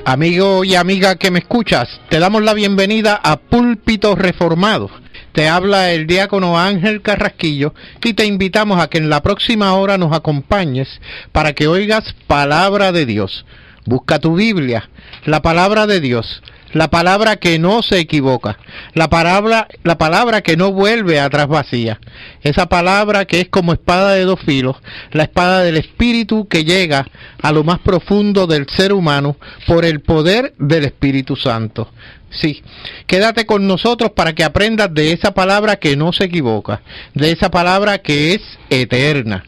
Amigo y amiga que me escuchas, te damos la bienvenida a Púlpito Reformado. Te habla el diácono Ángel Carrasquillo y te invitamos a que en la próxima hora nos acompañes para que oigas palabra de Dios. Busca tu Biblia, la palabra de Dios, la palabra que no se equivoca, la palabra que no vuelve atrás vacía, esa palabra que es como espada de dos filos, la espada del Espíritu que llega a lo más profundo del ser humano por el poder del Espíritu Santo. Sí, quédate con nosotros para que aprendas de esa palabra que no se equivoca, de esa palabra que es eterna.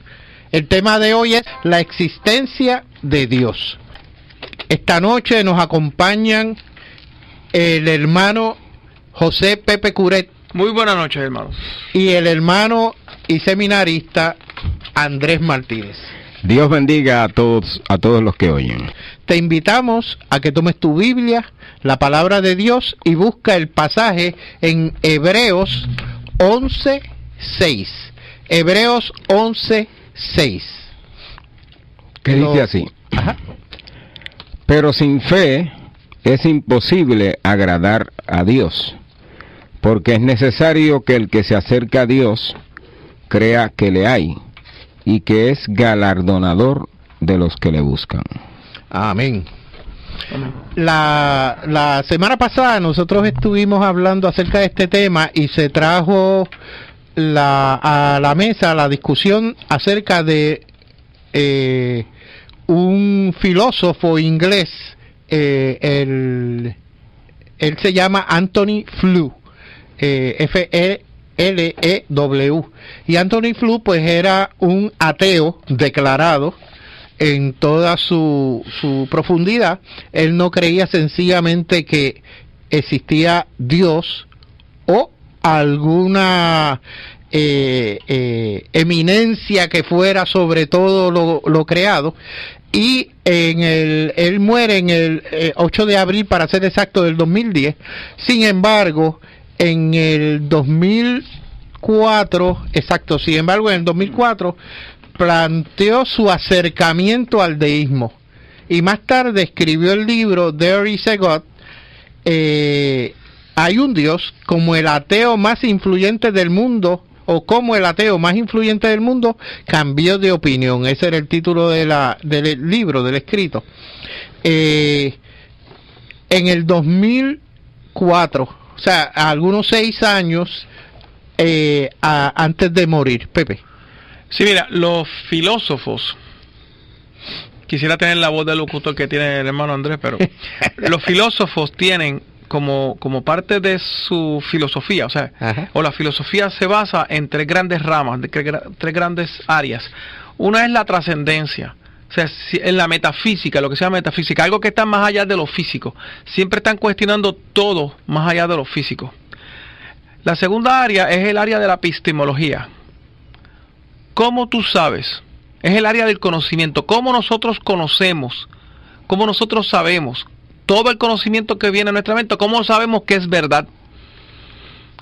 El tema de hoy es la existencia de Dios. Esta noche nos acompañan el hermano José Pepe Curet. Muy buenas noches, hermanos. Y el hermano y seminarista Andrés Martínez. Dios bendiga a todos los que oyen. Te invitamos a que tomes tu Biblia, la palabra de Dios, y busca el pasaje en Hebreos 11:6. Hebreos 11:6. Que dice así. Ajá. Pero sin fe es imposible agradar a Dios, porque es necesario que el que se acerca a Dios crea que le hay y que es galardonador de los que le buscan. Amén. La semana pasada nosotros estuvimos hablando acerca de este tema y se trajo a la mesa la discusión acerca de un filósofo inglés. Él se llama Anthony Flew, F-E-L-E-W, y Anthony Flew pues era un ateo declarado en toda su profundidad. Él no creía sencillamente que existía Dios o alguna eminencia que fuera sobre todo lo creado. Y él muere en el 8 de abril, para ser exacto, del 2010. Sin embargo, en el 2004, en el 2004 planteó su acercamiento al deísmo. Y más tarde escribió el libro There is a God. Hay un Dios, como el ateo más influyente del mundo, o como el ateo más influyente del mundo cambió de opinión. Ese era el título del libro, del escrito. En el 2004, o sea, algunos 6 años antes de morir. Pepe. Sí, mira, los filósofos, quisiera tener la voz del locutor que tiene el hermano Andrés, pero los filósofos tienen como parte de su filosofía, o sea, Ajá. o la filosofía se basa en 3 grandes ramas, tres grandes áreas. Una es la trascendencia, o sea, en la metafísica, lo que se llama metafísica, algo que está más allá de lo físico. Siempre están cuestionando todo más allá de lo físico. La segunda área es el área de la epistemología. ¿Cómo tú sabes? Es el área del conocimiento. ¿Cómo nosotros conocemos? ¿Cómo nosotros sabemos? Todo el conocimiento que viene a nuestra mente, ¿cómo sabemos que es verdad?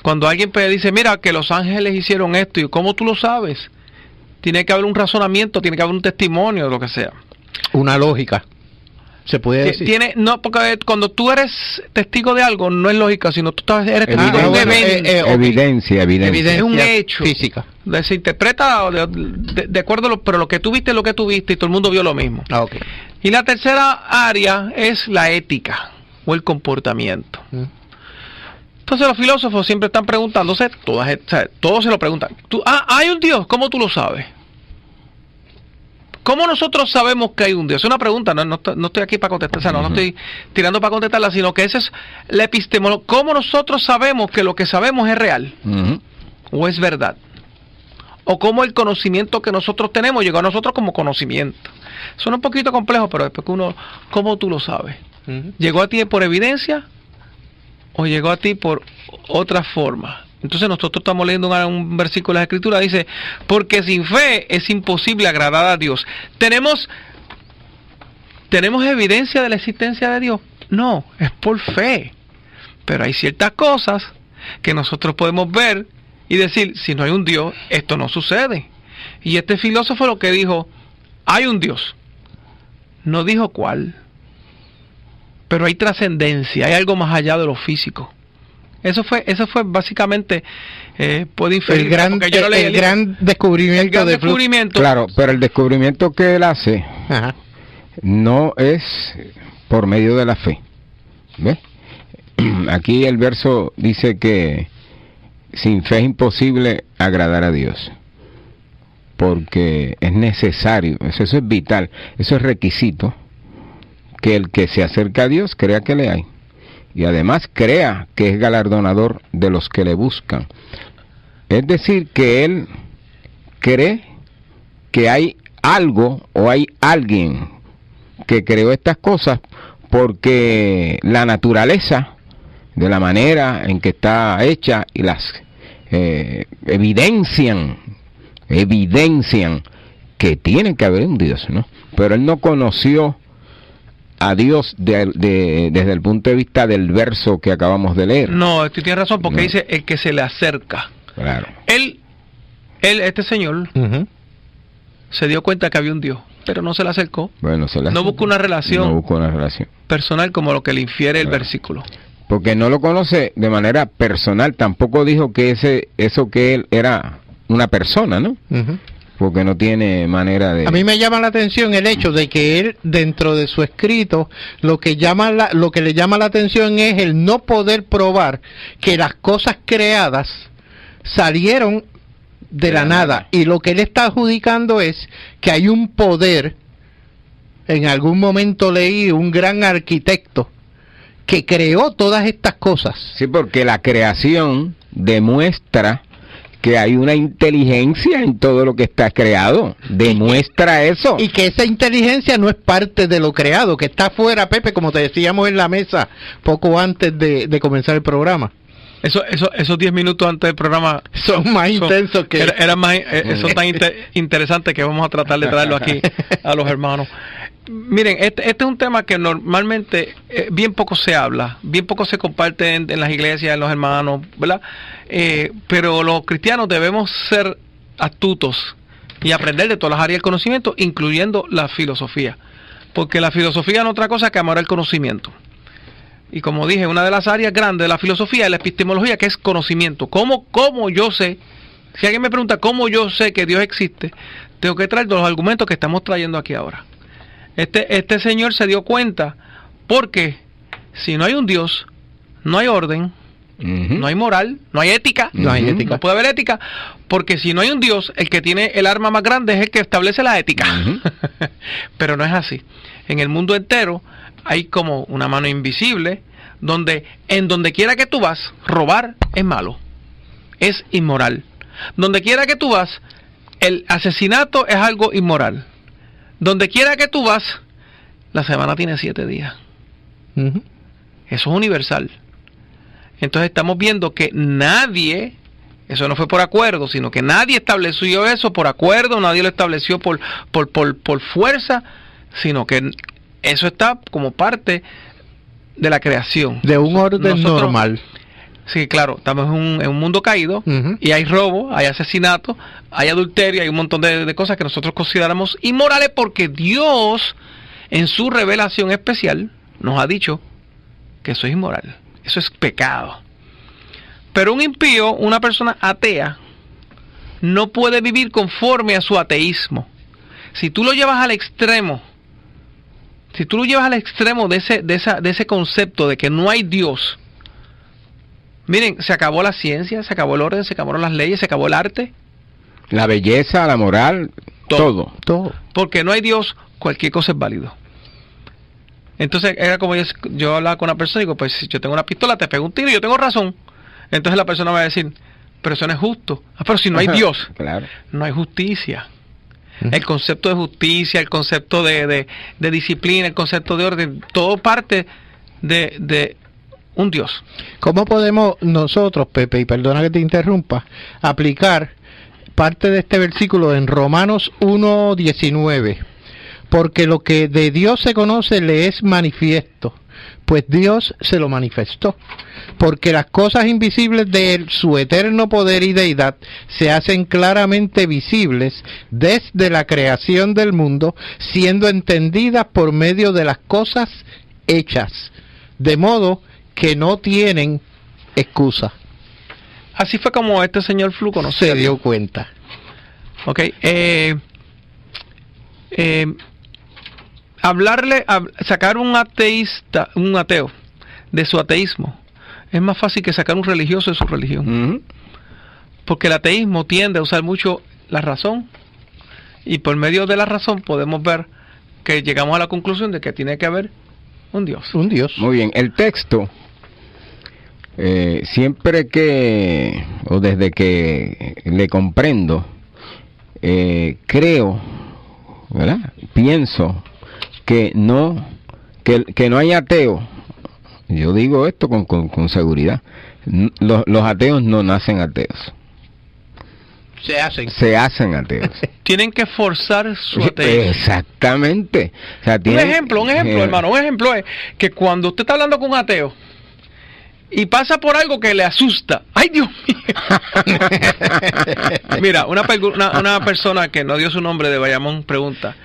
Cuando alguien dice, mira, que los ángeles hicieron esto, ¿y cómo tú lo sabes? Tiene que haber un razonamiento, tiene que haber un testimonio, lo que sea. Una lógica, se puede decir. No, porque cuando tú eres testigo de algo, no es lógica, sino tú eres testigo de un evento. Evidencia. Es un hecho. Física. Se interpreta de acuerdo, pero lo que tú viste es lo que tú viste y todo el mundo vio lo mismo. Okay. Y la tercera área es la ética o el comportamiento. Entonces los filósofos siempre están preguntándose, todos se lo preguntan. ¿Hay un Dios? ¿Cómo tú lo sabes? ¿Cómo nosotros sabemos que hay un Dios? Es una pregunta, no estoy aquí para contestar, o sea, no estoy tirando para contestarla, sino que esa es la epistemología. ¿Cómo nosotros sabemos que lo que sabemos es real? ¿O es verdad? ¿O cómo el conocimiento que nosotros tenemos llegó a nosotros como conocimiento? Suena un poquito complejo, pero después que ¿cómo tú lo sabes? ¿Llegó a ti por evidencia o llegó a ti por otra forma? Entonces nosotros estamos leyendo un versículo de la Escritura, dice, porque sin fe es imposible agradar a Dios. ¿Tenemos evidencia de la existencia de Dios? No, es por fe. Pero hay ciertas cosas que nosotros podemos ver y decir, si no hay un Dios, esto no sucede. Y este filósofo lo que dijo, hay un Dios. No dijo cuál. pero hay trascendencia, hay algo más allá de lo físico. Eso fue básicamente, puede inferir, el gran descubrimiento. Claro, pero el descubrimiento que él hace no es por medio de la fe. ¿Ves? Aquí el verso dice que sin fe es imposible agradar a Dios, porque es necesario, eso es vital, eso es requisito, que el que se acerca a Dios crea que le hay, y además crea que es galardonador de los que le buscan. Es decir, que él cree que hay algo o hay alguien que creó estas cosas, porque la naturaleza, de la manera en que está hecha, y las evidencian que tiene que haber un Dios, ¿no? Pero él no conoció a Dios desde el punto de vista del verso que acabamos de leer. No, tú tienes razón, porque dice el que se le acerca. Claro. Este señor se dio cuenta que había un Dios, pero no se le acercó. Bueno, no buscó una relación personal como lo que le infiere el versículo. Porque no lo conoce de manera personal, tampoco dijo que eso que él era una persona, ¿no? Porque no tiene manera de... A mí me llama la atención el hecho de que él, dentro de su escrito, lo que le llama la atención es el no poder probar que las cosas creadas salieron de la nada, y lo que él está adjudicando es que hay un poder. En algún momento leí un gran arquitecto que creó todas estas cosas. Sí, porque la creación demuestra que hay una inteligencia en todo lo que está creado. Demuestra eso. Y que esa inteligencia no es parte de lo creado, que está fuera, Pepe, como te decíamos en la mesa poco antes de comenzar el programa. Esos 10 minutos antes del programa son más intensos que... Son tan interesantes que vamos a tratar de traerlo aquí a los hermanos. Miren, este es un tema que normalmente bien poco se habla, bien poco se comparte en las iglesias, en los hermanos, ¿verdad? Pero los cristianos debemos ser astutos y aprender de todas las áreas del conocimiento, incluyendo la filosofía, porque la filosofía no es otra cosa que amar el conocimiento. Y como dije, una de las áreas grandes de la filosofía es la epistemología, que es conocimiento. ¿Cómo yo sé? Si alguien me pregunta cómo yo sé que Dios existe, tengo que traer los argumentos que estamos trayendo aquí ahora. Este señor se dio cuenta, porque si no hay un Dios, no hay orden, no hay moral, no hay ética, no puede haber ética, porque si no hay un Dios, el que tiene el arma más grande es el que establece la ética. Pero no es así. En el mundo entero hay como una mano invisible, en donde quiera que tú vas, robar es malo, es inmoral. Donde quiera que tú vas, el asesinato es algo inmoral. Donde quiera que tú vas, la semana tiene 7 días. Eso es universal. Entonces estamos viendo que nadie, eso no fue por acuerdo, sino que nadie estableció eso por acuerdo, nadie lo estableció por fuerza, sino que eso está como parte de la creación. De un orden normal. Sí, claro, estamos en un mundo caído, y hay robo, hay asesinato, hay adulterio, hay un montón de cosas que nosotros consideramos inmorales, porque Dios, en su revelación especial, nos ha dicho que eso es inmoral, eso es pecado. Pero un impío, una persona atea, no puede vivir conforme a su ateísmo. Si tú lo llevas al extremo, de ese concepto de que no hay Dios, miren, se acabó la ciencia, se acabó el orden, se acabaron las leyes, se acabó el arte. La belleza, la moral, todo. Porque no hay Dios, cualquier cosa es válido. Entonces era como yo hablaba con una persona y digo, pues si yo tengo una pistola, te pego un tiro y yo tengo razón. Entonces la persona va a decir, pero eso no es justo. Pero si no hay Dios, claro, no hay justicia. El concepto de justicia, el concepto de disciplina, el concepto de orden, todo parte de un Dios. ¿Cómo podemos nosotros, Pepe, y perdona que te interrumpa, aplicar parte de este versículo en Romanos 1:19? Porque lo que de Dios se conoce le es manifiesto, pues Dios se lo manifestó. Porque las cosas invisibles de él, su eterno poder y deidad, se hacen claramente visibles desde la creación del mundo, siendo entendidas por medio de las cosas hechas. de modo que no tienen excusa. Así fue como este señor Flu conoció. Se dio cuenta. Ok. Sacar un ateo de su ateísmo es más fácil que sacar un religioso de su religión. Porque el ateísmo tiende a usar mucho la razón, y por medio de la razón podemos ver que llegamos a la conclusión de que tiene que haber un Dios. Un Dios. Muy bien, el texto, siempre que, o desde que le comprendo, creo, ¿verdad? Pienso que no hay ateo. Yo digo esto con seguridad. Los ateos no nacen ateos. Se hacen ateos. Tienen que forzar su ateísmo. Exactamente. O sea, un ejemplo, hermano, un ejemplo es que cuando usted está hablando con un ateo y pasa por algo que le asusta, ¡ay, Dios mío! Mira, una persona que no dio su nombre de Bayamón pregunta,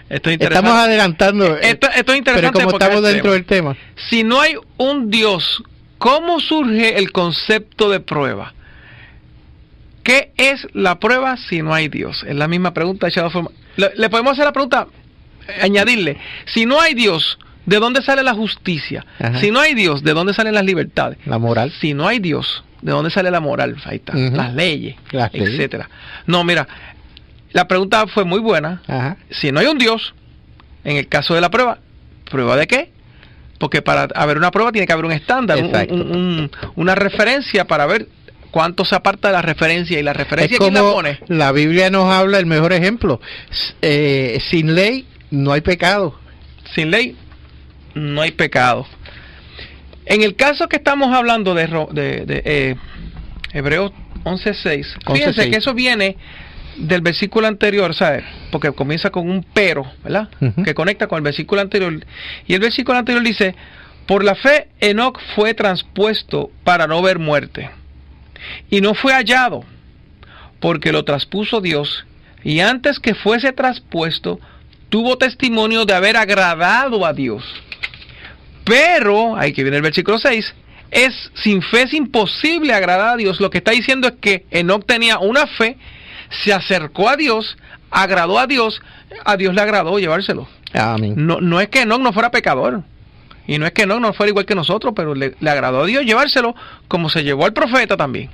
esto es interesante. Estamos adelantando, esto es interesante, pero como estamos dentro del tema. Si no hay un Dios, ¿cómo surge el concepto de prueba? ¿Qué es la prueba si no hay Dios? Es la misma pregunta echada forma. Le podemos hacer la pregunta, añadirle, si no hay Dios, ¿de dónde sale la justicia? Ajá. Si no hay Dios, ¿de dónde salen las libertades? La moral. Si no hay Dios, ¿de dónde sale la moral? Ahí está. Las leyes, etcétera. No, mira, la pregunta fue muy buena. Ajá. Si no hay un Dios, en el caso de la prueba, ¿prueba de qué? Porque para haber una prueba tiene que haber un estándar, una referencia para ver cuánto se aparta de la referencia, y la referencia ¿quién la pone? La Biblia nos habla el mejor ejemplo. Sin ley no hay pecado. Sin ley no hay pecado. En el caso que estamos hablando de Hebreos 11:6, fíjense que eso viene del versículo anterior, ¿sabes? Porque comienza con un pero, ¿verdad? Que conecta con el versículo anterior. Y el versículo anterior dice, por la fe Enoc fue transpuesto para no ver muerte. Y no fue hallado, porque lo traspuso Dios, y antes que fuese traspuesto, tuvo testimonio de haber agradado a Dios. Pero, ahí que viene el versículo 6, sin fe es imposible agradar a Dios. Lo que está diciendo es que Enoc tenía una fe, se acercó a Dios, agradó a Dios le agradó llevárselo. Amén. No es que Enoc no fuera pecador, y no es que Enoc no fuera igual que nosotros, pero le agradó a Dios llevárselo, como se llevó al profeta también,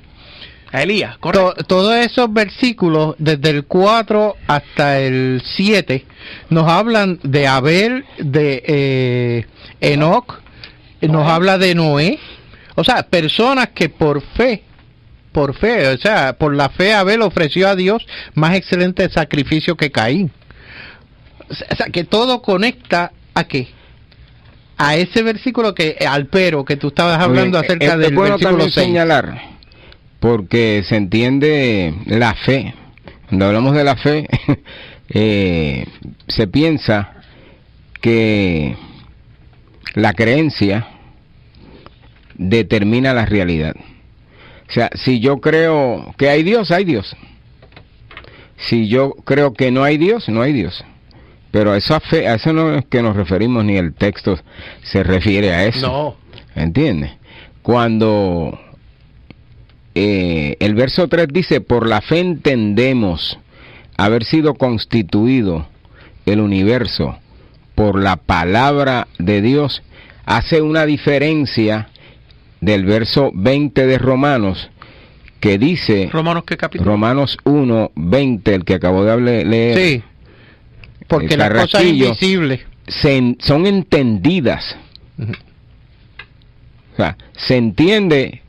a Elías, correcto. Todos esos versículos, desde el 4 hasta el 7, nos hablan de Abel, de Enoc, nos habla de Noé. O sea, personas que por fe, o sea, por la fe Abel ofreció a Dios más excelente sacrificio que Caín. O sea, que todo conecta ¿a qué? A ese versículo al pero que tú estabas hablando acerca del bueno versículo 6. Señalar, porque se entiende la fe. Cuando hablamos de la fe, se piensa que la creencia determina la realidad. O sea, si yo creo que hay Dios, hay Dios. Si yo creo que no hay Dios, no hay Dios. Pero esa fe, a eso no es que nos referimos, ni el texto se refiere a eso. No. ¿Entiendes? Cuando el verso 3 dice, por la fe entendemos haber sido constituido el universo por la palabra de Dios, hace una diferencia del verso 20 de Romanos, que dice... ¿Romanos qué capítulo? Romanos 1, 20, el que acabo de leer. Sí. Porque las cosas invisibles son entendidas. O sea, se entiende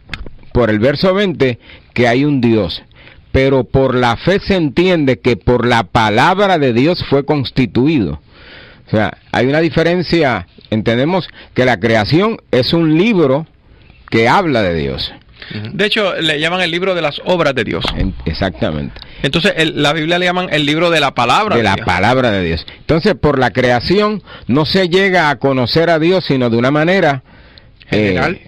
por el verso 20 que hay un Dios, pero por la fe se entiende que por la palabra de Dios fue constituido. O sea, hay una diferencia. Entendemos que la creación es un libro que habla de Dios. De hecho, le llaman el libro de las obras de Dios. Exactamente. Entonces, la Biblia le llaman el libro de la palabra de Dios. Palabra de Dios. Entonces, por la creación no se llega a conocer a Dios, sino de una manera general,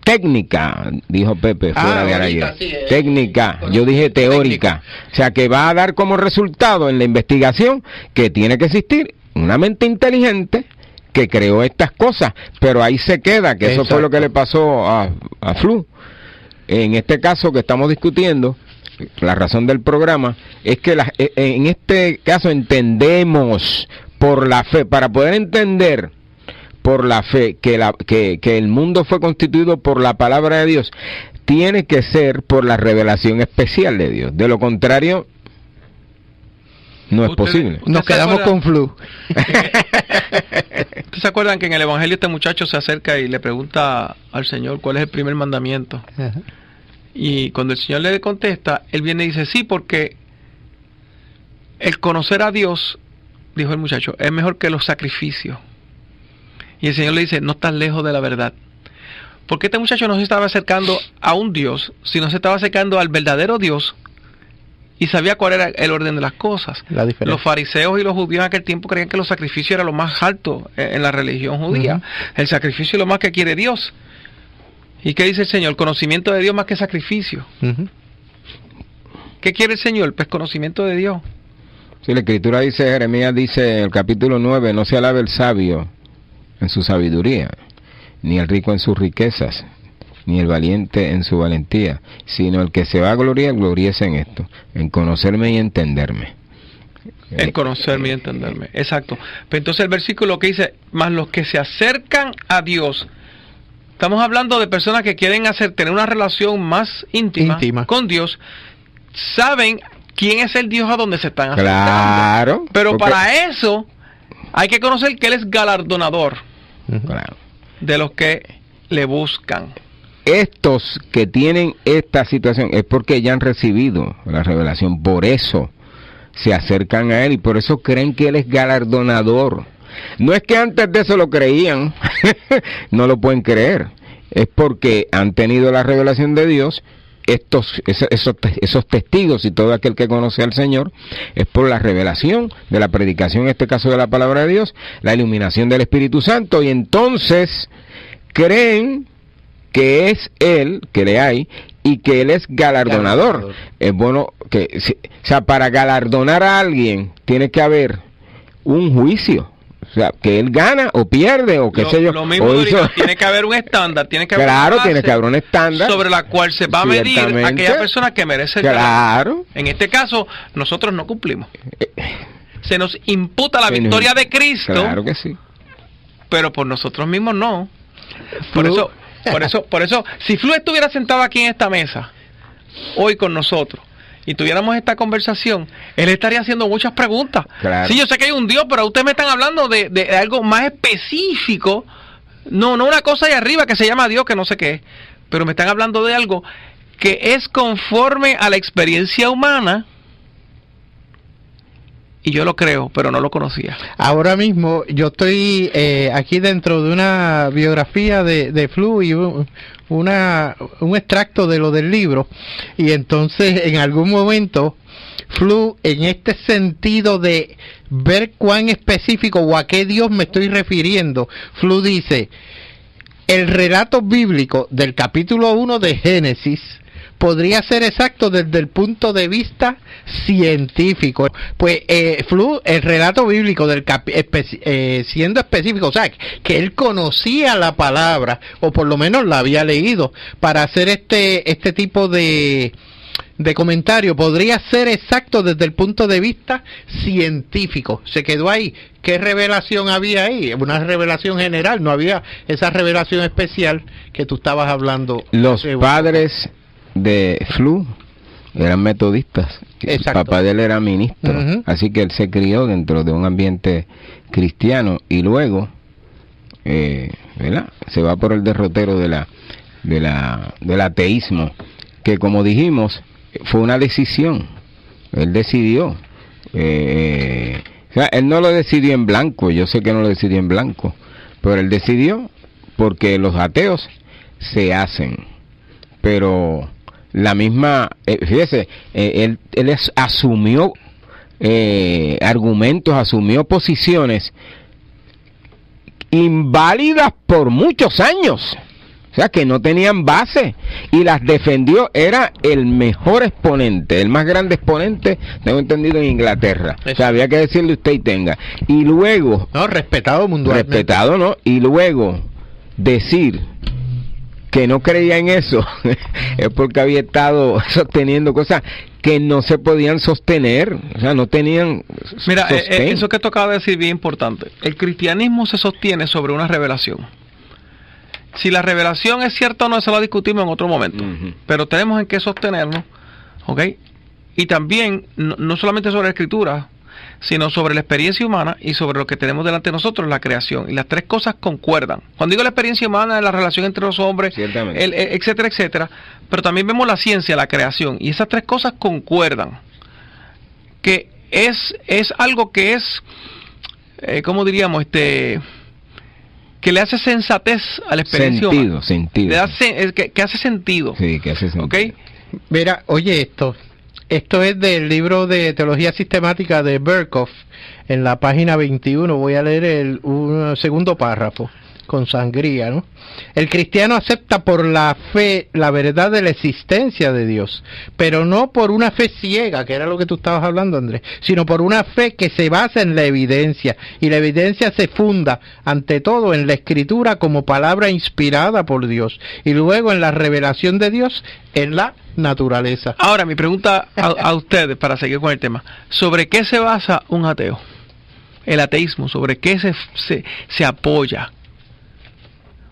técnica, dijo Pepe fuera de ayer. Sí, técnica, yo dije teórica. O sea, que va a dar como resultado en la investigación que tiene que existir una mente inteligente que creó estas cosas, pero ahí se queda, que eso fue lo que le pasó a Flu. En este caso que estamos discutiendo, la razón del programa es que en este caso entendemos por la fe, para poder entender por la fe que el mundo fue constituido por la palabra de Dios, tiene que ser por la revelación especial de Dios. De lo contrario, no es posible. Nos quedamos con Flu. ¿Ustedes se acuerdan que en el Evangelio este muchacho se acerca y le pregunta al Señor cuál es el primer mandamiento? Ajá. Y cuando el Señor le contesta, él viene y dice, sí, porque el conocer a Dios, dijo el muchacho, es mejor que los sacrificios. Y el Señor le dice, no estás lejos de la verdad. Porque este muchacho no se estaba acercando a un Dios, sino se estaba acercando al verdadero Dios y sabía cuál era el orden de las cosas. Los fariseos y los judíos en aquel tiempo creían que los sacrificios era lo más alto en la religión judía. El sacrificio es lo más que quiere Dios. ¿Y qué dice el Señor? Conocimiento de Dios más que sacrificio. ¿Qué quiere el Señor? Pues conocimiento de Dios. Sí, la Escritura dice, Jeremías dice en el capítulo 9, no se alabe el sabio en su sabiduría, ni el rico en sus riquezas, ni el valiente en su valentía, sino el que se va a gloriar, gloríese en esto, en conocerme y entenderme. En conocerme y entenderme, exacto. Pero entonces el versículo que dice, más los que se acercan a Dios. Estamos hablando de personas que quieren tener una relación más íntima con Dios, saben quién es el Dios a donde se están acercando. Claro. Pero para eso hay que conocer que Él es galardonador de los que le buscan. Estos que tienen esta situación es porque ya han recibido la revelación, por eso se acercan a Él y por eso creen que Él es galardonador. No es que antes de eso lo creían, no lo pueden creer, es porque han tenido la revelación de Dios. Esos testigos y todo aquel que conoce al Señor es por la revelación de la predicación, en este caso de la palabra de Dios, la iluminación del Espíritu Santo, y entonces creen que es Él, que le hay, y que Él es galardonador. Es bueno que, o sea, para galardonar a alguien tiene que haber un juicio. O sea, que él gana o pierde o qué sé yo. Lo mismo tiene que haber un estándar, tiene que haber tiene que haber un estándar sobre la cual se va a medir a aquella persona que merece el galardón. En este caso, nosotros no cumplimos. Se nos imputa la victoria de Cristo. Claro que sí. Pero por nosotros mismos no. Por eso, si Flu estuviera sentado aquí en esta mesa hoy con nosotros y tuviéramos esta conversación, él estaría haciendo muchas preguntas. Claro. Sí, yo sé que hay un Dios, pero ustedes me están hablando de algo más específico. No una cosa ahí arriba que se llama Dios, que no sé qué es. Pero me están hablando de algo que es conforme a la experiencia humana. Y yo lo creo, pero no lo conocía. Ahora mismo yo estoy aquí dentro de una biografía de Flu y un extracto de lo del libro. Y entonces en algún momento Flu, en este sentido de ver cuán específico o a qué Dios me estoy refiriendo, Flu dice, el relato bíblico del capítulo 1 de Génesis podría ser exacto desde el punto de vista científico. Pues Flu, el relato bíblico del siendo específico, o sea, que él conocía la palabra, o por lo menos la había leído, para hacer este tipo de comentario, podría ser exacto desde el punto de vista científico. Se quedó ahí. ¿Qué revelación había ahí? Una revelación general, no había esa revelación especial que tú estabas hablando. Los padres de Flu eran metodistas. El papá de él era ministro, así que él se crió dentro de un ambiente cristiano y luego ¿verdad? Se va por el derrotero del ateísmo, que como dijimos fue una decisión. Él decidió, o sea, él no lo decidió en blanco. Yo sé que no lo decidió en blanco, pero él decidió porque los ateos se hacen, pero la misma, fíjese, él asumió argumentos, asumió posiciones inválidas por muchos años, O sea, que no tenían base y las defendió. Era el mejor exponente, el más grande exponente, tengo entendido, en Inglaterra. O sea, había que decirle usted y tenga. Y luego... No, respetado mundialmente. Respetado, ¿no? Y luego decir que no creía en eso es porque había estado sosteniendo cosas que no se podían sostener, o sea, no tenían Mira, sostén. eso que tocaba de decir bien importante. El cristianismo se sostiene sobre una revelación. Si la revelación es cierta o no, eso lo discutimos en otro momento. Pero tenemos en qué sostenerlo, ¿ok? Y también, no solamente sobre la Escritura, sino sobre la experiencia humana y sobre lo que tenemos delante de nosotros, la creación. Y las tres cosas concuerdan. Cuando digo la experiencia humana, es la relación entre los hombres, etcétera, etcétera. Pero también vemos la ciencia, la creación. Y esas tres cosas concuerdan. Que es algo que es, ¿cómo diríamos? Que le hace sensatez a la experiencia humana. Sentido. Que hace sentido. Sí, que hace sentido. ¿Ok? Mira, oye esto. Esto es del libro de Teología Sistemática de Berkhoff, en la página 21. Voy a leer un segundo párrafo, con sangría, ¿no? El cristiano acepta por la fe la verdad de la existencia de Dios, pero no por una fe ciega, que era lo que tú estabas hablando, Andrés, sino por una fe que se basa en la evidencia, y la evidencia se funda, ante todo, en la Escritura como palabra inspirada por Dios, y luego en la revelación de Dios en la naturaleza. Ahora, mi pregunta a ustedes, para seguir con el tema, ¿sobre qué se basa un ateo? El ateísmo, ¿sobre qué se apoya?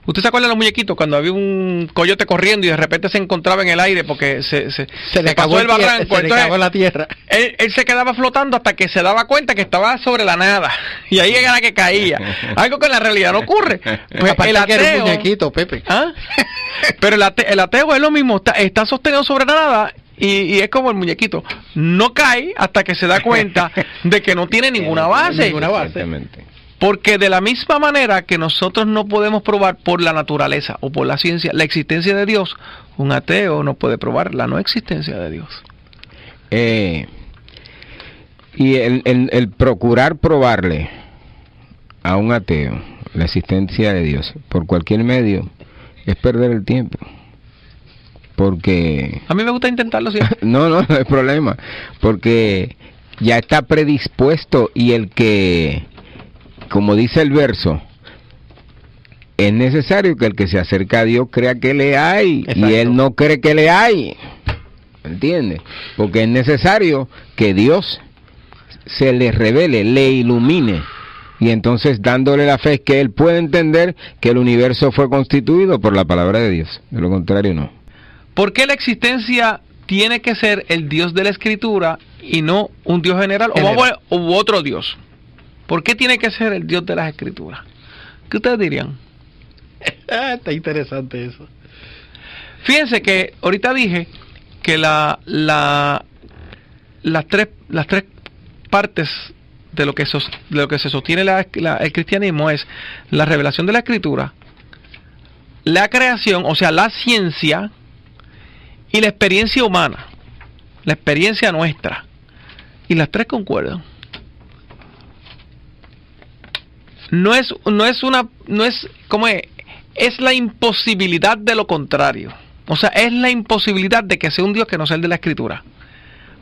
¿Usted se acuerda de los muñequitos cuando había un coyote corriendo y de repente se encontraba en el aire porque se le acabó el barranco? Se le acabó la tierra. Él se quedaba flotando hasta que se daba cuenta que estaba sobre la nada. Y ahí era que caía. Algo que en la realidad no ocurre. Pues el ateo, que era un muñequito, Pepe. ¿Ah? Pero el ateo es lo mismo, está sostenido sobre la nada. Y es como el muñequito. No cae hasta que se da cuenta de que no tiene ninguna base. Exactamente. Porque de la misma manera que nosotros no podemos probar por la naturaleza o por la ciencia la existencia de Dios, un ateo no puede probar la no existencia de Dios. Y el procurar probarle a un ateo la existencia de Dios por cualquier medio es perder el tiempo. Porque... A mí me gusta intentarlo siempre. No hay problema. Porque ya está predispuesto, y el que... Como dice el verso, es necesario que el que se acerca a Dios crea que le hay. Exacto. Y él no cree que le hay. ¿Entiendes? Porque es necesario que Dios se le revele, le ilumine. Y entonces, dándole la fe, es que él puede entender que el universo fue constituido por la palabra de Dios. De lo contrario, no. ¿Por qué la existencia tiene que ser el Dios de la Escritura y no un Dios general o otro Dios? ¿Por qué tiene que ser el Dios de las Escrituras? ¿Qué ustedes dirían? Está interesante eso. Fíjense que ahorita dije que las tres partes de lo que se sostiene el cristianismo es la revelación de la Escritura, la creación, o sea, la ciencia, y la experiencia humana, la experiencia nuestra. Y las tres concuerdan. Es la imposibilidad de lo contrario. O sea, es la imposibilidad de que sea un Dios que no sea el de la Escritura.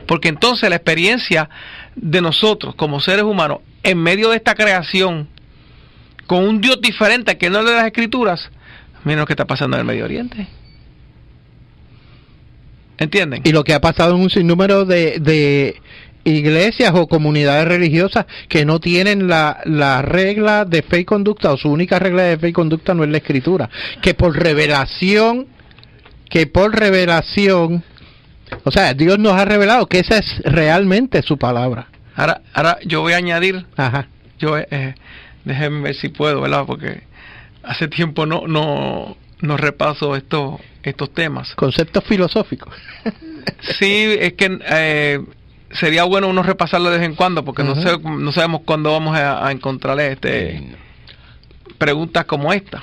Porque entonces la experiencia de nosotros como seres humanos en medio de esta creación con un Dios diferente que no es de las Escrituras, miren lo que está pasando en el Medio Oriente. ¿Entienden? Y lo que ha pasado en un sinnúmero de iglesias o comunidades religiosas que no tienen la regla de fe y conducta, o su única regla de fe y conducta no es la Escritura, que por revelación, o sea, Dios nos ha revelado que esa es realmente su palabra. Ahora yo voy a añadir, ajá, déjenme ver si puedo, ¿verdad? Porque hace tiempo no repaso estos temas. Conceptos filosóficos. Sí, es que sería bueno uno repasarlo de vez en cuando, porque no sabemos cuándo vamos a encontrar preguntas como esta.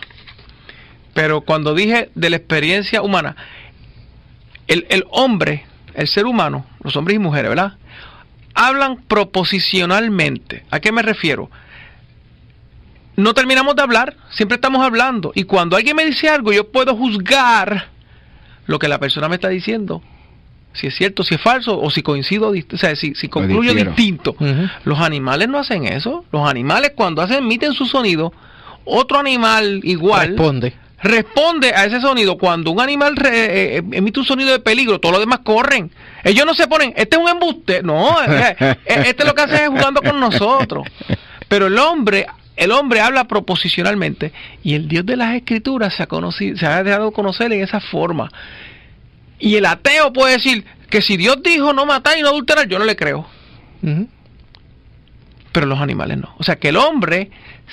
Pero cuando dije de la experiencia humana, el hombre, el ser humano, los hombres y mujeres, ¿verdad?, hablan proposicionalmente. ¿A qué me refiero? no terminamos de hablar, siempre estamos hablando. Y cuando alguien me dice algo, yo puedo juzgar lo que la persona me está diciendo. Si es cierto, si es falso, o si coincido, o sea, si concluyo distinto. Los animales no hacen eso. Los animales cuando emiten su sonido, otro animal igual responde a ese sonido. Cuando un animal emite un sonido de peligro, todos los demás corren. Ellos no se ponen, este es un embuste. No, este lo que hace es jugando con nosotros. Pero el hombre habla proposicionalmente, y el Dios de las Escrituras se ha dejado conocer en esa forma. Y el ateo puede decir que si Dios dijo no matar y no adulterar, yo no le creo. Pero los animales no. O sea que el hombre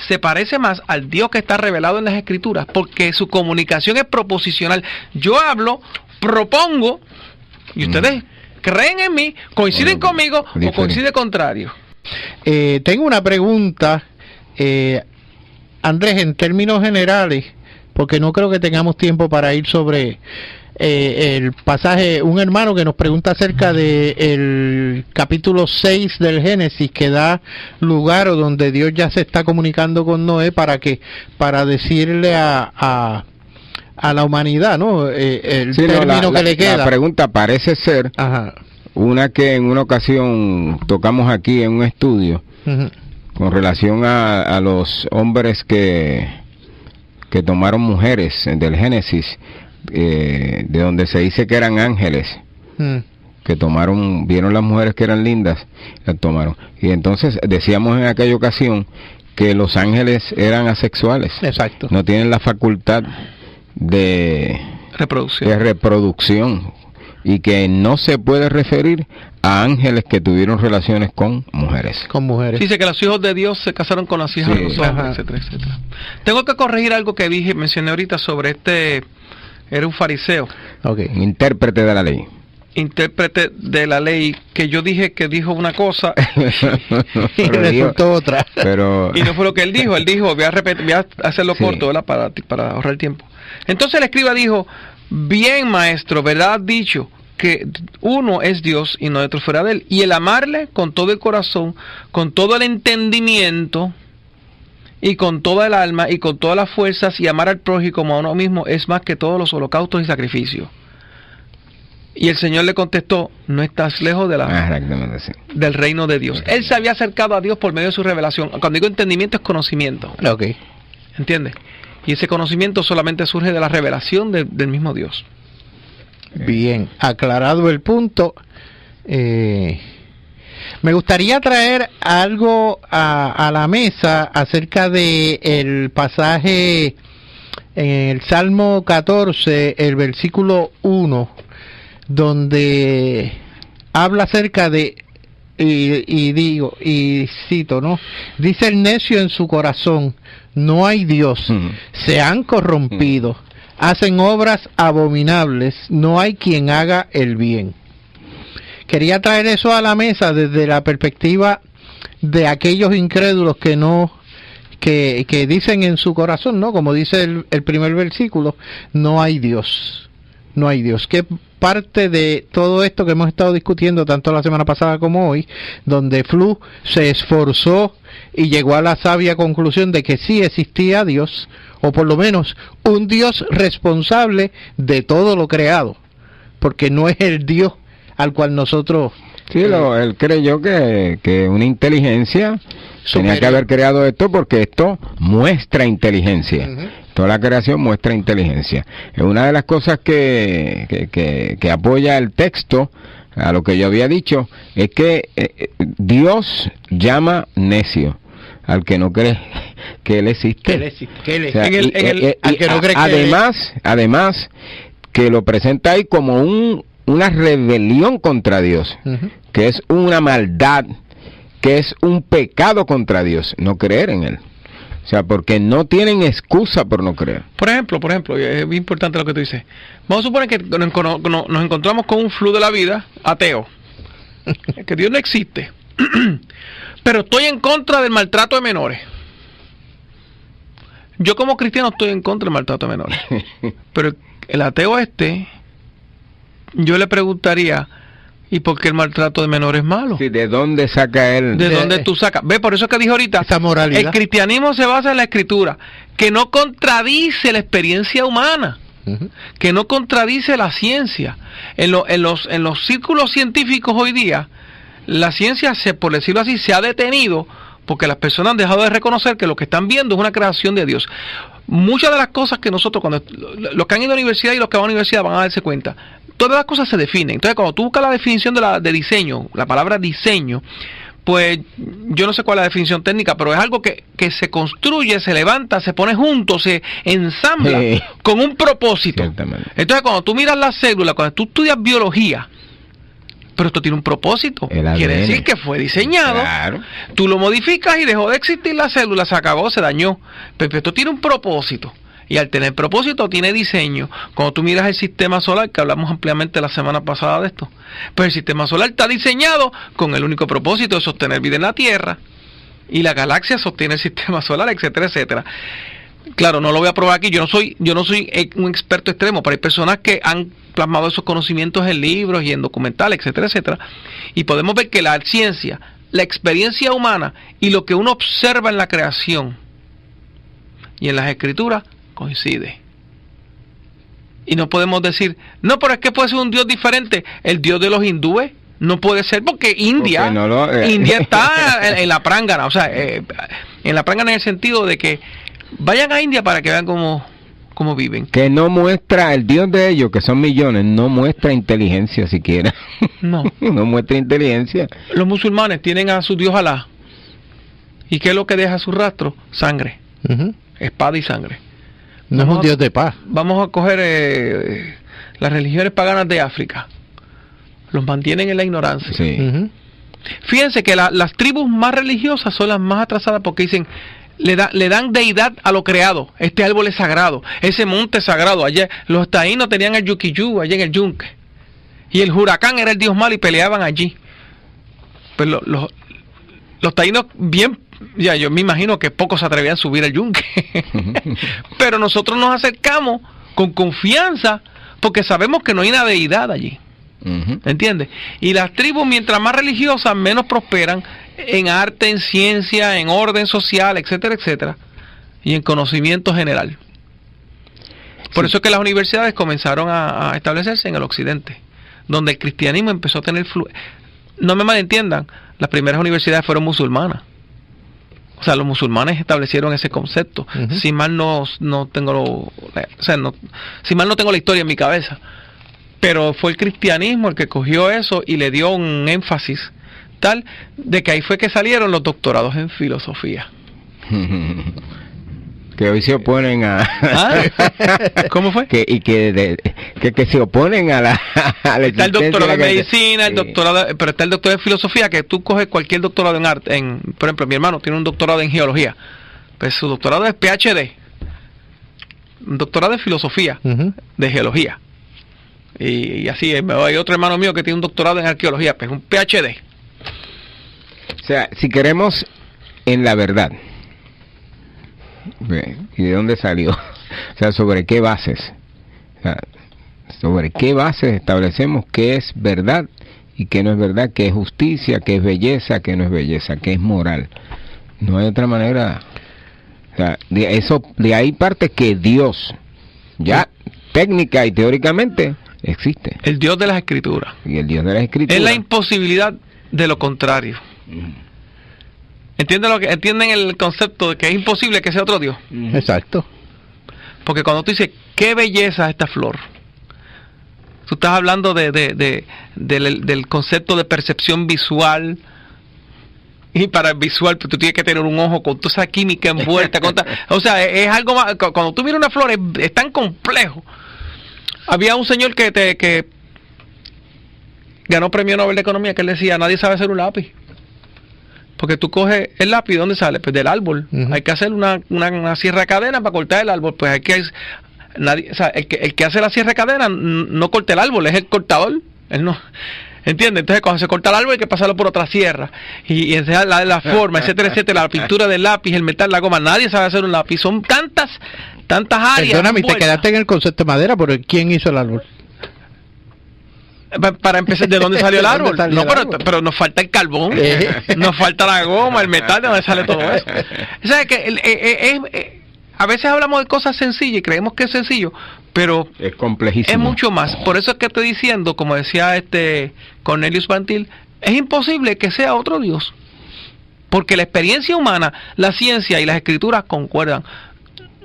se parece más al Dios que está revelado en las Escrituras, porque su comunicación es proposicional. Yo hablo, propongo, y ustedes creen en mí, coinciden conmigo o coincide contrario. Tengo una pregunta, Andrés, en términos generales, porque no creo que tengamos tiempo para ir sobre el pasaje. Un hermano que nos pregunta acerca del capítulo 6 del Génesis, que da lugar o donde Dios ya se está comunicando con Noé para decirle a la humanidad, ¿no? El término que le queda. La pregunta parece ser una que en una ocasión tocamos aquí en un estudio con relación a los hombres que tomaron mujeres del Génesis, de donde se dice que eran ángeles, que vieron las mujeres que eran lindas, las tomaron. Y entonces decíamos en aquella ocasión que los ángeles eran asexuales. Exacto. No tienen la facultad de reproducción, y que no se puede referir a ángeles que tuvieron relaciones con mujeres. Dice que los hijos de Dios se casaron con las hijas de los hombres, etcétera, etcétera. Tengo que corregir algo que mencioné ahorita sobre era un fariseo. Un intérprete de la ley. Intérprete de la ley, que yo dije que dijo una cosa y resultó otra. Y no fue lo que él dijo. Él dijo, voy a hacerlo corto, ¿verdad? Para ahorrar tiempo. Entonces el escriba dijo: bien, maestro, ¿verdad? Has dicho que uno es Dios y no hay otro fuera de él. Y el amarle con todo el corazón, con todo el entendimiento y con toda el alma y con todas las fuerzas, y amar al prójimo como a uno mismo, es más que todos los holocaustos y sacrificios. Y el Señor le contestó: no estás lejos del reino de Dios. Él se había acercado a Dios por medio de su revelación. Cuando digo entendimiento, es conocimiento. ¿Entiendes? Y ese conocimiento solamente surge de la revelación del mismo Dios. Bien, aclarado el punto, me gustaría traer algo a la mesa acerca de el pasaje en el Salmo 14, el versículo 1, donde habla acerca de, y cito, ¿no? Dice el necio en su corazón: no hay Dios, se han corrompido, hacen obras abominables, no hay quien haga el bien. Quería traer eso a la mesa desde la perspectiva de aquellos incrédulos que dicen en su corazón, ¿no? Como dice el primer versículo: no hay Dios, no hay Dios. ¿Qué parte de todo esto que hemos estado discutiendo tanto la semana pasada como hoy, donde Flu se esforzó y llegó a la sabia conclusión de que sí existía Dios, o por lo menos un Dios responsable de todo lo creado, porque no es el Dios al cual nosotros... él creyó que una inteligencia tenía que haber creado esto, porque esto muestra inteligencia. Toda la creación muestra inteligencia. Es una de las cosas que apoya el texto a lo que yo había dicho, es que Dios llama necio al que no cree que Él existe. Además, que lo presenta ahí como una rebelión contra Dios, que es una maldad, que es un pecado contra Dios, no creer en Él. O sea, porque no tienen excusa por no creer. Por ejemplo, es muy importante lo que tú dices. Vamos a suponer que nos encontramos con un Flu de la vida ateo, que Dios no existe, pero estoy en contra del maltrato de menores. Yo como cristiano estoy en contra del maltrato de menores, pero el ateo yo le preguntaría: ¿Y por qué el maltrato de menores es malo? Sí, ¿de dónde saca él? ¿De dónde tú sacas? Ve, por eso que dije ahorita, esa moralidad. El cristianismo se basa en la Escritura, que no contradice la experiencia humana, que no contradice la ciencia. En los círculos científicos hoy día, la ciencia, por decirlo así, se ha detenido porque las personas han dejado de reconocer que lo que están viendo es una creación de Dios. Muchas de las cosas que nosotros, cuando los que han ido a la universidad y los que van a la universidad van a darse cuenta, todas las cosas se definen. Entonces, cuando tú buscas la definición de diseño, la palabra diseño, pues yo no sé cuál es la definición técnica, pero es algo que se construye, se levanta, se pone junto, se ensambla con un propósito. Ciertamente. Entonces, cuando tú miras las células, cuando tú estudias biología, pero esto tiene un propósito, quiere decir que fue diseñado, claro. Tú lo modificas y dejó de existir la célula, se acabó, se dañó, pero esto tiene un propósito. Y al tener propósito tiene diseño. Cuando tú miras el sistema solar, que hablamos ampliamente la semana pasada de esto, pues el sistema solar está diseñado con el único propósito de sostener vida en la Tierra, y la galaxia sostiene el sistema solar, etcétera, etcétera. Claro, no lo voy a probar aquí, yo no soy un experto extremo, pero hay personas que han plasmado esos conocimientos en libros y en documentales, etcétera, etcétera, y podemos ver que la ciencia, la experiencia humana y lo que uno observa en la creación y en las escrituras coincide. Y no podemos decir, no, pero es que puede ser un Dios diferente. El Dios de los hindúes no puede ser, porque India, India está en la prángana, o sea, en la prángana en el sentido de que vayan a India para que vean cómo viven. Que no muestra, el Dios de ellos, que son millones, no muestra inteligencia siquiera. No. No muestra inteligencia. Los musulmanes tienen a su Dios Alá. ¿Y qué es lo que deja su rastro? Sangre. Espada y sangre. No es un Dios de paz. Vamos a coger las religiones paganas de África. Los mantienen en la ignorancia. Sí. Fíjense que las tribus más religiosas son las más atrasadas porque dicen, le dan deidad a lo creado. Este árbol es sagrado, ese monte es sagrado. Allá los taínos tenían el Yuquiyú, allá en el yunque. Y el huracán era el dios malo y peleaban allí. Pero los taínos bien... Ya, yo me imagino que pocos se atrevían a subir al yunque. Pero nosotros nos acercamos con confianza porque sabemos que no hay una deidad allí. ¿Entiendes? Y las tribus, mientras más religiosas, menos prosperan en arte, en ciencia, en orden social, etcétera, etcétera, y en conocimiento general. Por eso es que las universidades comenzaron a establecerse en el occidente, donde el cristianismo empezó a tener no me malentiendan, las primeras universidades fueron musulmanas. O sea, los musulmanes establecieron ese concepto. Si mal no tengo si mal no tengo la historia en mi cabeza, pero fue el cristianismo el que cogió eso y le dio un énfasis tal de que ahí fue que salieron los doctorados en filosofía. Que hoy se oponen a... ¿Cómo fue? Que se oponen a la está el doctorado en medicina, el doctorado, pero está el doctorado en filosofía, que tú coges cualquier doctorado en arte, por ejemplo, mi hermano tiene un doctorado en geología, pues su doctorado es PhD, un doctorado en filosofía de geología, y así, hay otro hermano mío que tiene un doctorado en arqueología, pues un PhD. O sea, si queremos en la verdad, ¿y de dónde salió? O sea, ¿sobre qué bases? O sea, ¿sobre qué bases establecemos qué es verdad y qué no es verdad? ¿Qué es justicia? ¿Qué es belleza? ¿Qué no es belleza? ¿Qué es moral? No hay otra manera. O sea, de ahí parte que Dios, ya técnica y teóricamente, existe. El Dios de las Escrituras. Y el Dios de las Escrituras. Es la imposibilidad de lo contrario. ¿Entienden el concepto de que es imposible que sea otro Dios? Exacto. Porque cuando tú dices, qué belleza esta flor, tú estás hablando del concepto de percepción visual, y para el visual pues, tú tienes que tener un ojo con toda esa química envuelta. O sea, es algo más, cuando tú miras una flor es tan complejo. Había un señor que ganó premio Nobel de Economía que él decía, nadie sabe hacer un lápiz. Porque tú coges el lápiz, ¿dónde sale? Pues del árbol. Hay que hacer una sierra de cadena para cortar el árbol. Pues el que hace la sierra de cadena no corta el árbol, es el cortador. Él no. ¿Entiendes? Entonces cuando se corta el árbol hay que pasarlo por otra sierra. Y enseñar la forma, etcétera, etcétera, la pintura del lápiz, el metal, la goma. Nadie sabe hacer un lápiz. Son tantas áreas. Perdóname, te quedaste en el concepto de madera, pero ¿quién hizo el árbol? Para empezar, ¿de dónde salió el árbol? ¿Dónde salió No, el árbol? pero nos falta el carbón, nos falta la goma, el metal, ¿de dónde sale todo eso? O sea, que a veces hablamos de cosas sencillas y creemos que es sencillo, pero es complejísimo. Es mucho más. Por eso es que estoy diciendo, como decía Cornelius Van Til, es imposible que sea otro Dios. Porque la experiencia humana, la ciencia y las escrituras concuerdan.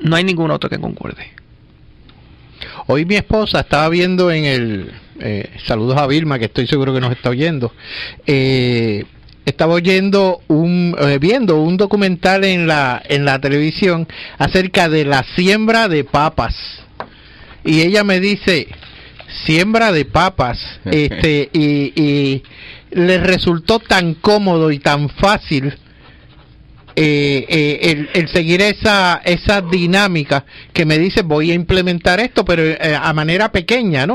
No hay ningún otro que concuerde. Hoy mi esposa estaba viendo en el... saludos a Vilma, que estoy seguro que nos está oyendo. Estaba viendo un documental en la televisión acerca de la siembra de papas. Y ella me dice, siembra de papas, y le resultó tan cómodo y tan fácil el seguir esa dinámica, que me dice, voy a implementar esto, pero a manera pequeña,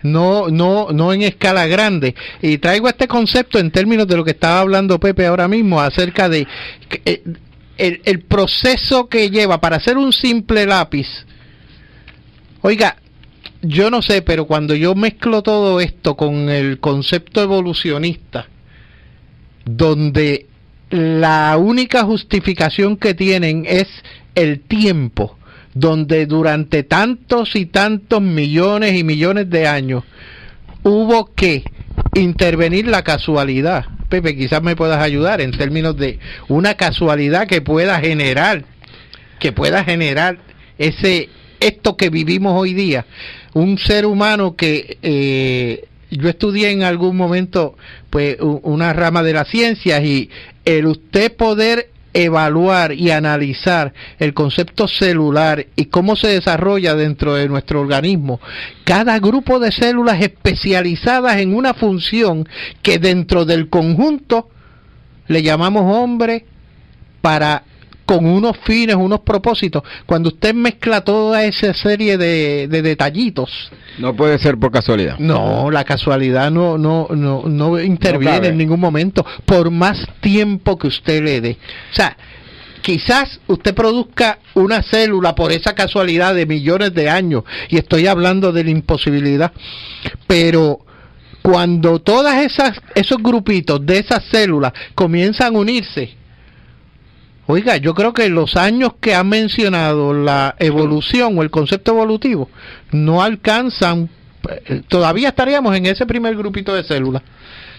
no en escala grande. Y traigo este concepto en términos de lo que estaba hablando Pepe ahora mismo, acerca de el proceso que lleva para hacer un simple lápiz. Oiga, yo no sé, pero cuando yo mezclo todo esto con el concepto evolucionista, donde la única justificación que tienen es el tiempo, donde durante tantos y tantos millones y millones de años hubo que intervenir la casualidad. Pepe, quizás me puedas ayudar en términos de una casualidad que pueda generar esto que vivimos hoy día. Un ser humano que yo estudié en algún momento pues una rama de las ciencias, y el usted poder evaluar y analizar el concepto celular y cómo se desarrolla dentro de nuestro organismo, cada grupo de células especializadas en una función que dentro del conjunto le llamamos hombre, con unos fines, unos propósitos. Cuando usted mezcla toda esa serie de detallitos, no puede ser por casualidad. No, la casualidad no interviene en ningún momento, por más tiempo que usted le dé. O sea, quizás usted produzca una célula por esa casualidad de millones de años, y estoy hablando de la imposibilidad, pero cuando esos grupitos de esas células comienzan a unirse, oiga, yo creo que los años que ha mencionado la evolución o el concepto evolutivo no alcanzan, todavía estaríamos en ese primer grupito de células.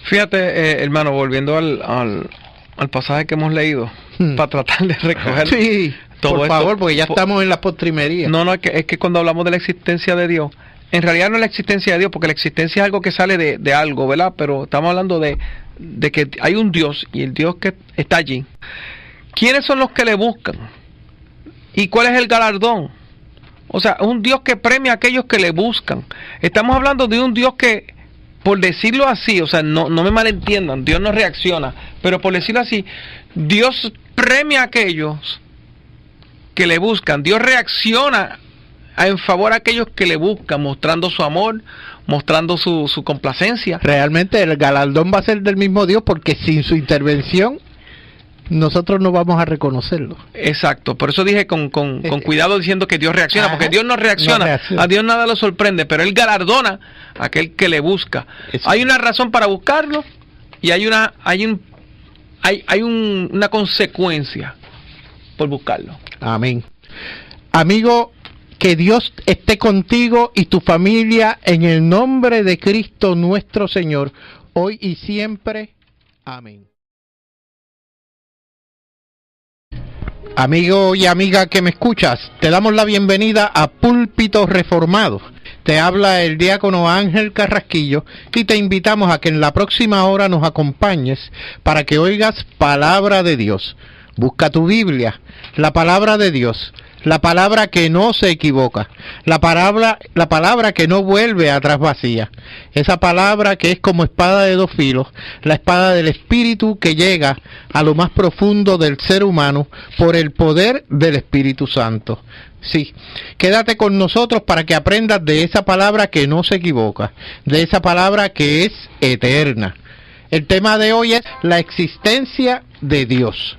Fíjate, hermano, volviendo al pasaje que hemos leído, para tratar de recoger todo por favor, porque ya estamos en las postrimerías. No, es que cuando hablamos de la existencia de Dios, en realidad no es la existencia de Dios, porque la existencia es algo que sale de algo, ¿verdad? Pero estamos hablando de que hay un Dios, y el Dios que está allí. ¿Quiénes son los que le buscan? ¿Y cuál es el galardón? O sea, un Dios que premia a aquellos que le buscan. Estamos hablando de un Dios que, por decirlo así, o sea, no me malentiendan, Dios no reacciona, pero por decirlo así, Dios premia a aquellos que le buscan. Dios reacciona en favor a aquellos que le buscan, mostrando su amor, mostrando su complacencia. Realmente el galardón va a ser del mismo Dios, porque sin su intervención nosotros no vamos a reconocerlo. Exacto, por eso dije con cuidado diciendo que Dios reacciona, porque Dios no reacciona, a Dios nada lo sorprende, pero Él galardona a aquel que le busca. Exacto. Hay una razón para buscarlo, y hay una consecuencia por buscarlo. Amén. Amigo, que Dios esté contigo y tu familia en el nombre de Cristo nuestro Señor, hoy y siempre. Amén. Amigo y amiga que me escuchas, te damos la bienvenida a Púlpito Reformado. Te habla el diácono Ángel Carrasquillo, y te invitamos a que en la próxima hora nos acompañes para que oigas palabra de Dios. Busca tu Biblia, la palabra de Dios, la palabra que no se equivoca, la palabra que no vuelve atrás vacía, esa palabra que es como espada de dos filos, la espada del Espíritu que llega a lo más profundo del ser humano por el poder del Espíritu Santo. Sí, quédate con nosotros para que aprendas de esa palabra que no se equivoca, de esa palabra que es eterna. El tema de hoy es la existencia de Dios.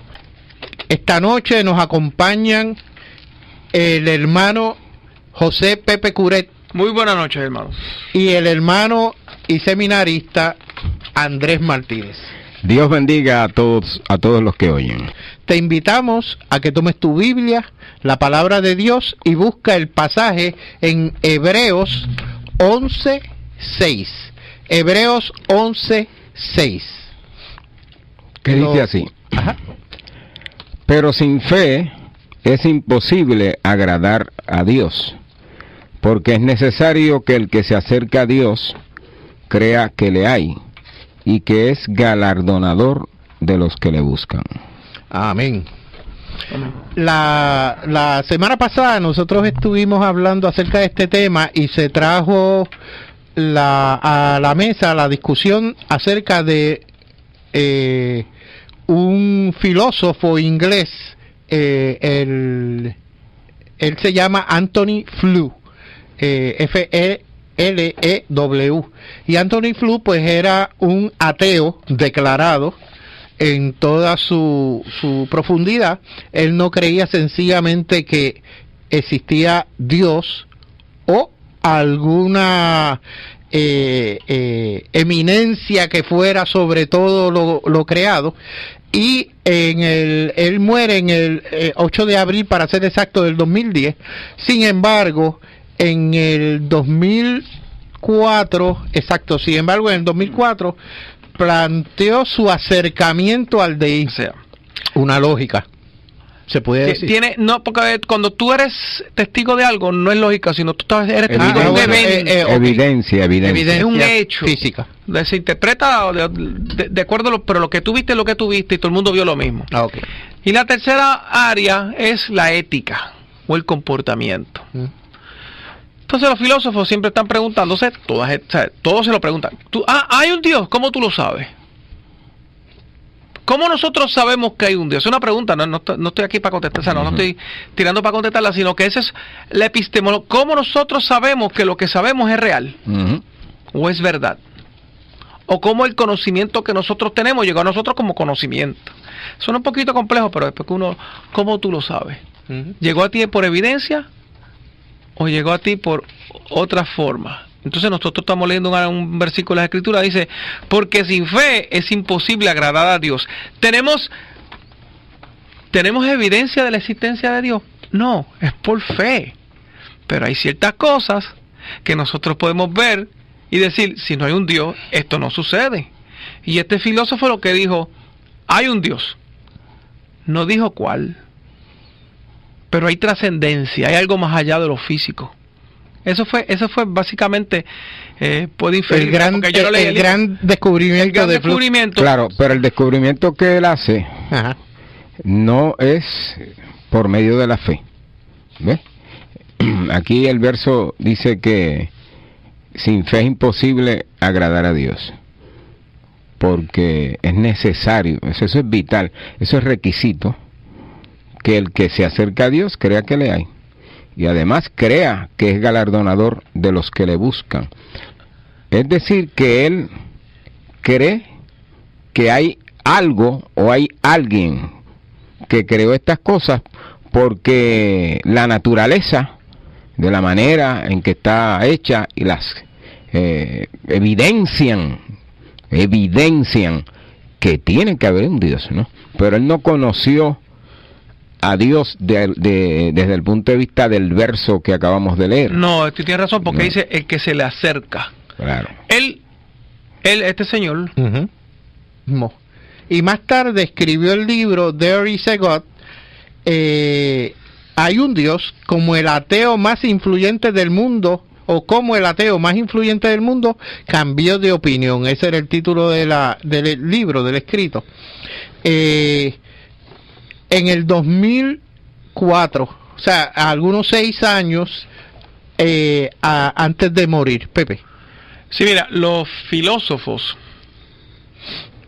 Esta noche nos acompañan el hermano José Pepe Curet. Muy buenas noches, hermanos. Y el hermano y seminarista Andrés Martínez. Dios bendiga a todos los que oyen. Te invitamos a que tomes tu Biblia, la palabra de Dios, y busca el pasaje en Hebreos 11:6. Hebreos 11:6. Que dice así. Ajá. Pero sin fe es imposible agradar a Dios, porque es necesario que el que se acerca a Dios crea que le hay y que es galardonador de los que le buscan. Amén. La semana pasada nosotros estuvimos hablando acerca de este tema y se trajo a la mesa la discusión acerca de un filósofo inglés, él se llama Anthony Flew, F-E-L-E-W, y Anthony Flew pues era un ateo declarado en toda su profundidad. Él no creía sencillamente que existía Dios o alguna eminencia que fuera sobre todo lo creado, y él muere en el 8 de abril, para ser exacto, del 2010. Sin embargo, en el 2004, en el 2004 planteó su acercamiento al deísmo. O sea, una lógica, se puede decir. Porque cuando tú eres testigo de algo, no es lógica, sino tú eres testigo de un evento. Evidencia. Es un hecho física. Se interpreta de acuerdo pero lo que tú viste es lo que tú viste, y todo el mundo vio lo mismo. Okay. Y la tercera área es la ética o el comportamiento. Entonces los filósofos siempre están preguntándose, todos se lo preguntan. ¿Hay un Dios? ¿Cómo tú lo sabes? ¿Cómo nosotros sabemos que hay un Dios? Es una pregunta, no estoy aquí para contestar, no estoy tirando para contestarla, sino que esa es la epistemología. ¿Cómo nosotros sabemos que lo que sabemos es real? ¿O es verdad? ¿O cómo el conocimiento que nosotros tenemos llegó a nosotros como conocimiento? Suena un poquito complejo, pero después que ¿cómo tú lo sabes? ¿Llegó a ti por evidencia o llegó a ti por otra forma? Entonces nosotros estamos leyendo un versículo de la Escritura, dice, porque sin fe es imposible agradar a Dios. ¿Tenemos evidencia de la existencia de Dios? No, es por fe. Pero hay ciertas cosas que nosotros podemos ver y decir, si no hay un Dios, esto no sucede. Y este filósofo lo que dijo, hay un Dios. No dijo cuál. Pero hay trascendencia, hay algo más allá de lo físico. Eso fue básicamente, puede inferir, el gran descubrimiento de Flew. Claro, pero el descubrimiento que él hace no es por medio de la fe. ¿Ves? Aquí el verso dice que sin fe es imposible agradar a Dios, porque es necesario, eso es vital, eso es requisito, que el que se acerca a Dios crea que le hay. Y además crea que es galardonador de los que le buscan. Es decir, que él cree que hay algo o hay alguien que creó estas cosas, porque la naturaleza, de la manera en que está hecha, y las evidencian que tiene que haber un Dios, ¿no? Pero él no conoció a Dios desde el punto de vista del verso que acabamos de leer. No, tú tienes razón, porque dice el que se le acerca. Claro. Este señor. Y más tarde escribió el libro There is a God. Hay un Dios, como el ateo más influyente del mundo, o como el ateo más influyente del mundo cambió de opinión. Ese era el título del libro, del escrito. En el 2004, o sea, algunos 6 años antes de morir, Pepe. Sí, mira, los filósofos,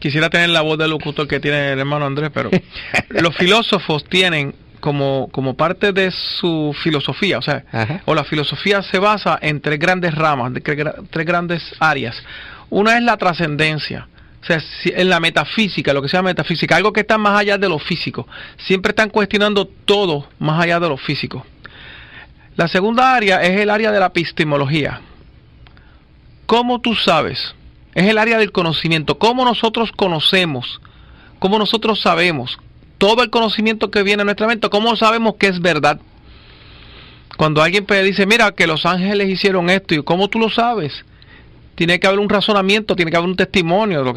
quisiera tener la voz del locutor que tiene el hermano Andrés, pero los filósofos tienen como parte de su filosofía, o la filosofía se basa en 3 grandes ramas, 3 grandes áreas. Una es la trascendencia. O sea, en la metafísica, lo que se llama metafísica, algo que está más allá de lo físico. Siempre están cuestionando todo más allá de lo físico. La segunda área es el área de la epistemología. ¿Cómo tú sabes? Es el área del conocimiento. ¿Cómo nosotros conocemos? ¿Cómo nosotros sabemos? Todo el conocimiento que viene a nuestra mente, ¿cómo sabemos que es verdad? Cuando alguien dice, mira, que los ángeles hicieron esto, ¿y cómo tú lo sabes? Tiene que haber un razonamiento, tiene que haber un testimonio de lo que